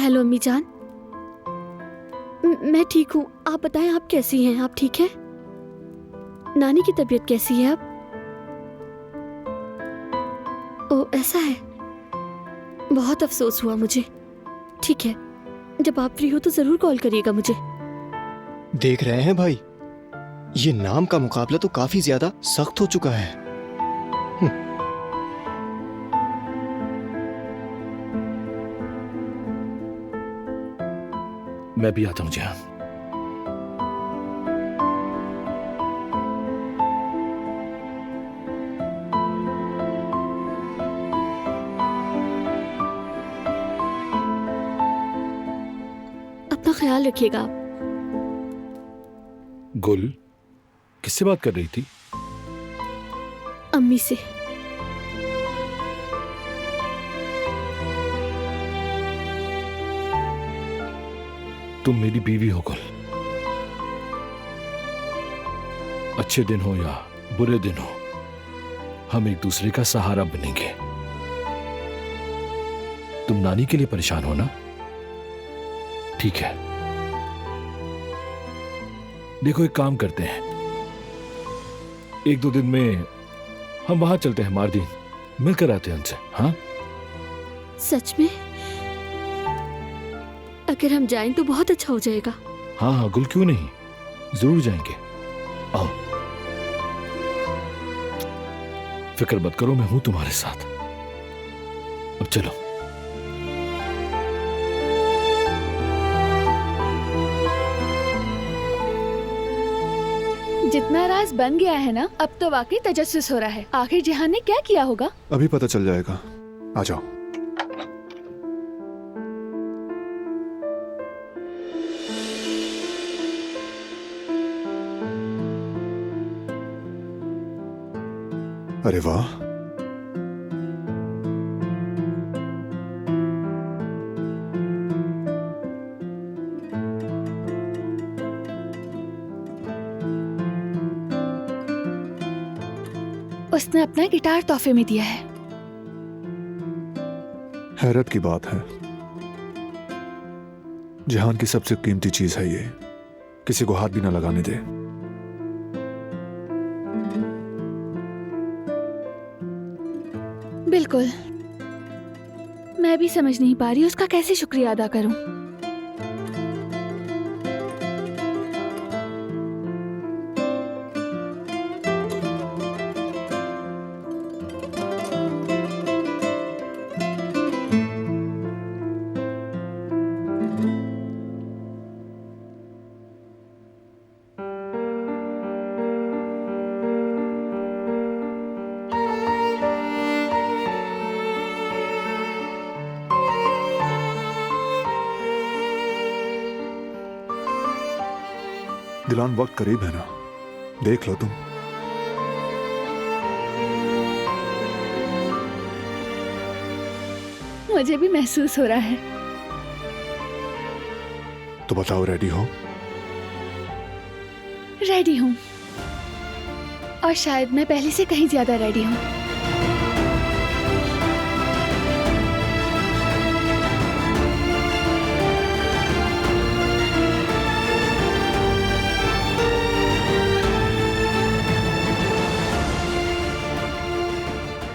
Hello अम्मी जान। मैं ठीक हूँ, आप बताएं आप कैसी हैं? आप ठीक हैं? नानी की तबीयत कैसी है अब? ओ ऐसा है, बहुत अफसोस हुआ मुझे। ठीक है, जब आप फ्री हो तो जरूर कॉल करिएगा मुझे। देख रहे हैं भाई, ये नाम का मुकाबला तो काफी ज्यादा सख्त हो चुका है। मैं भी आता हूँ जी। अपना ख्याल रखिएगा आप। गुल किससे बात कर रही थी? अम्मी से। तुम मेरी बीवी हो गुल। अच्छे दिन हो या बुरे दिन हो, हम एक दूसरे का सहारा बनेंगे। तुम नानी के लिए परेशान हो ना? ठीक है, देखो एक काम करते हैं, एक दो दिन में हम वहां चलते हैं, मारदीन मिलकर आते हैं उनसे। हाँ सच में? अगर हम जाएं तो बहुत अच्छा हो जाएगा। हाँ हाँ गुल, क्यों नहीं, जरूर जाएंगे। आओ, फिक्र मत करो, मैं हूं तुम्हारे साथ। अब चलो। जितना राज बन गया है ना, अब तो वाकई तजस्सुस हो रहा है। आखिर जिहान ने क्या किया होगा? अभी पता चल जाएगा, आ जाओ। अरे वाह, उसने अपना गिटार तोहफे में दिया है। हैरत की बात है, जहान की सबसे कीमती चीज है ये, किसी को हाथ भी ना लगाने दे। बिल्कुल, मैं भी समझ नहीं पा रही उसका कैसे शुक्रिया अदा करूं। दिलान, वक्त करीब है ना, देख लो तुम। मुझे भी महसूस हो रहा है। तो बताओ, रेडी हो? रेडी हूँ, और शायद मैं पहले से कहीं ज्यादा रेडी हूँ।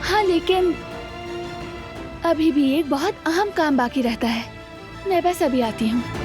हाँ, लेकिन अभी भी एक बहुत अहम काम बाकी रहता है। मैं बस अभी आती हूँ।